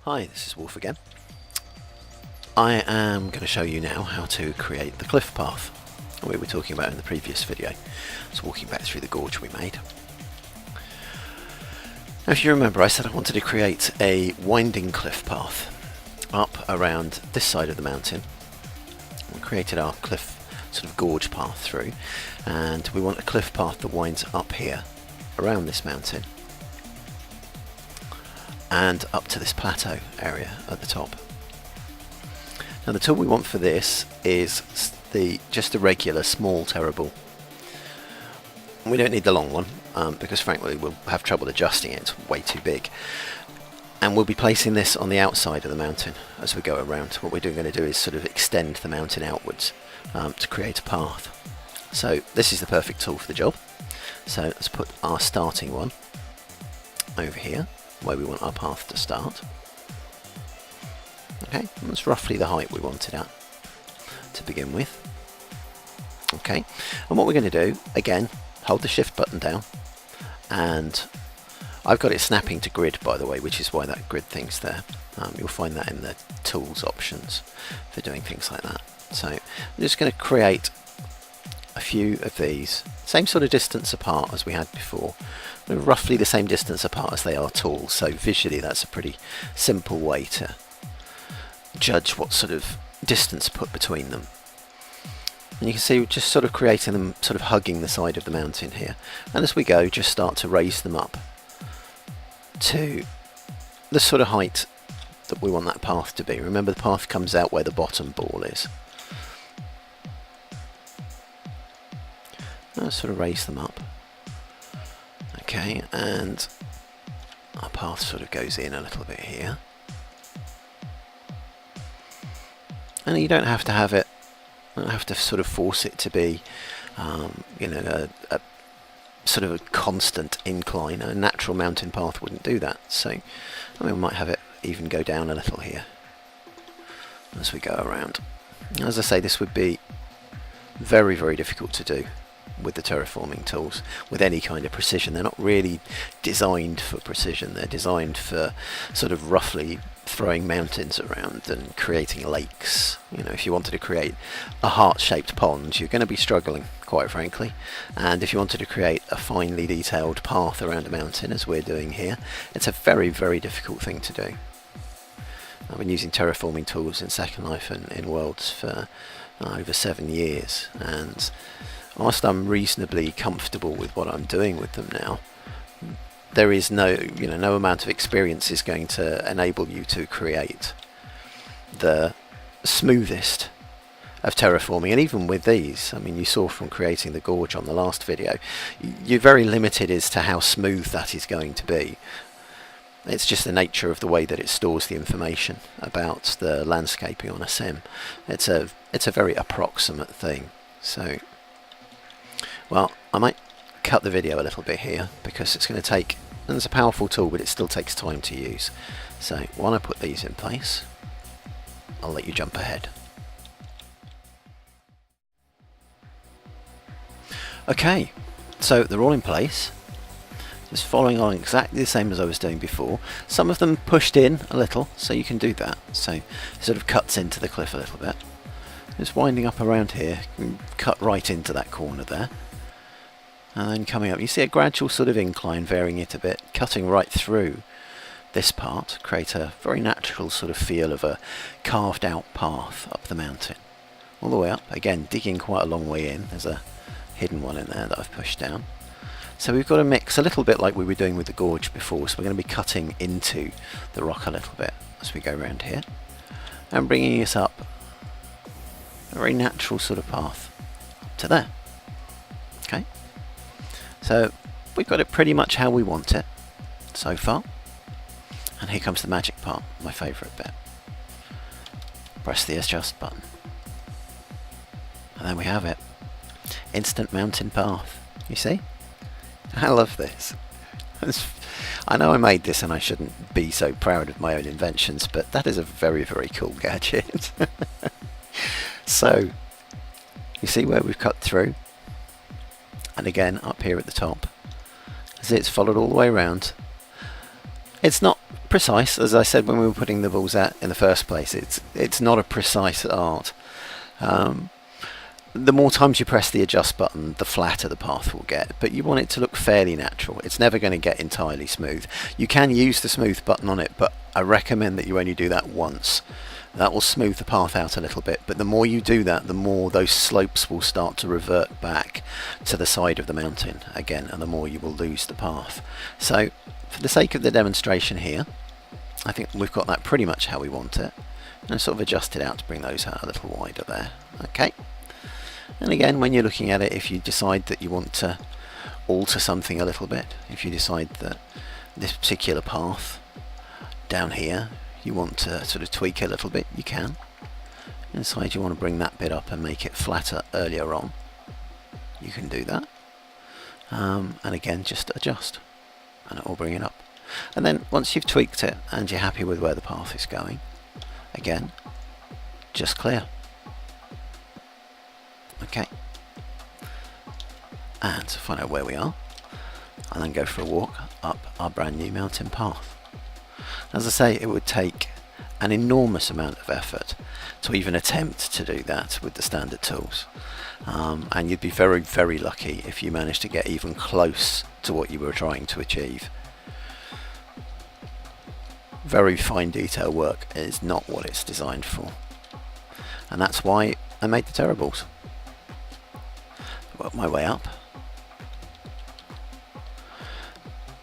Hi, this is Wolf again. I am going to show you now how to create the cliff path we were talking about in the previous video. So walking back through the gorge we made. Now if you remember, I said I wanted to create a winding cliff path up around this side of the mountain. We created our cliff sort of gorge path through, and we want a cliff path that winds up here around this mountain and up to this plateau area at the top. Now the tool we want for this is just a regular small Terraball. We don't need the long one because frankly we'll have trouble adjusting it, it's way too big. And we'll be placing this on the outside of the mountain as we go around. What we're going to do is sort of extend the mountain outwards to create a path. So this is the perfect tool for the job. So let's put our starting one over here where we want our path to start. Okay, that's roughly the height we wanted at to begin with. Okay, and what we're going to do, again, hold the shift button down, and I've got it snapping to grid, by the way, which is why that grid thing's there. You'll find that in the tools options for doing things like that. So I'm just going to create a few of these, same sort of distance apart as we had before. They're roughly the same distance apart as they are tall, so visually that's a pretty simple way to judge what sort of distance to put between them. And you can see we're just sort of creating them, sort of hugging the side of the mountain here. And as we go, just start to raise them up to the sort of height that we want that path to be. Remember, the path comes out where the bottom ball is. Let's sort of raise them up. Okay, and our path sort of goes in a little bit here. And you don't have to have it, you don't have to sort of force it to be, you know, a sort of a constant incline. A natural mountain path wouldn't do that. So, I mean, we might have it even go down a little here as we go around. As I say, this would be very, very difficult to do with the terraforming tools with any kind of precision. They're not really designed for precision. They're designed for sort of roughly throwing mountains around and creating lakes. You know, if you wanted to create a heart-shaped pond, you're going to be struggling, quite frankly. And if you wanted to create a finely detailed path around a mountain, as we're doing here, it's a very, very difficult thing to do. I've been using terraforming tools in Second Life and InWorldz for over 7 years, and whilst I'm reasonably comfortable with what I'm doing with them now, there is no amount of experience is going to enable you to create the smoothest of terraforming. And even with these, I mean, you saw from creating the gorge on the last video, you're very limited as to how smooth that is going to be. It's just the nature of the way that it stores the information about the landscaping on a sim. It's a very approximate thing. So, well, I might cut the video a little bit here because it's going to take, and it's a powerful tool, but it still takes time to use. So while I put these in place, I'll let you jump ahead. Okay, so they're all in place. Just following on exactly the same as I was doing before. Some of them pushed in a little, so you can do that. So it sort of cuts into the cliff a little bit. Just winding up around here, you can cut right into that corner there. And then coming up, you see a gradual sort of incline, varying it a bit, cutting right through this part, create a very natural sort of feel of a carved out path up the mountain. All the way up, again digging quite a long way in. There's a hidden one in there that I've pushed down. So we've got a mix, a little bit like we were doing with the gorge before, so we're going to be cutting into the rock a little bit as we go around here. And bringing us up a very natural sort of path up to there. Okay. So we've got it pretty much how we want it so far. And here comes the magic part, my favourite bit. Press the adjust button. And then we have it. Instant mountain path. You see? I love this. I know I made this and I shouldn't be so proud of my own inventions, but that is a very, very cool gadget. So, you see where we've cut through? And again, up here at the top, as it's followed all the way around. It's not precise, as I said when we were putting the balls out in the first place. It's not a precise art. The more times you press the adjust button, the flatter the path will get, but you want it to look fairly natural. It's never going to get entirely smooth. You can use the smooth button on it, but I recommend that you only do that once. That will smooth the path out a little bit, but the more you do that, the more those slopes will start to revert back to the side of the mountain again, and the more you will lose the path. So, for the sake of the demonstration here, I think we've got that pretty much how we want it. And sort of adjust it out to bring those out a little wider there. Okay. And again, when you're looking at it, if you decide that you want to alter something a little bit, if you decide that this particular path down here you want to sort of tweak a little bit, you can. And decide you want to bring that bit up and make it flatter earlier on, you can do that. And again, just adjust and it will bring it up. And then once you've tweaked it and you're happy with where the path is going, again, just clear. Okay. And to find out where we are, I'll then go for a walk up our brand new mountain path. As I say, it would take an enormous amount of effort to even attempt to do that with the standard tools. And you'd be very, very lucky if you managed to get even close to what you were trying to achieve. Very fine detail work is not what it's designed for. And that's why I made the Terraballs. Work my way up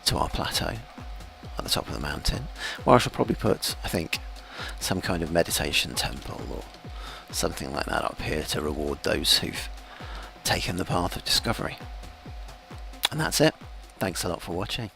to our plateau at the top of the mountain, where I shall probably put, I think, some kind of meditation temple or something like that up here to reward those who've taken the path of discovery. And that's it. Thanks a lot for watching.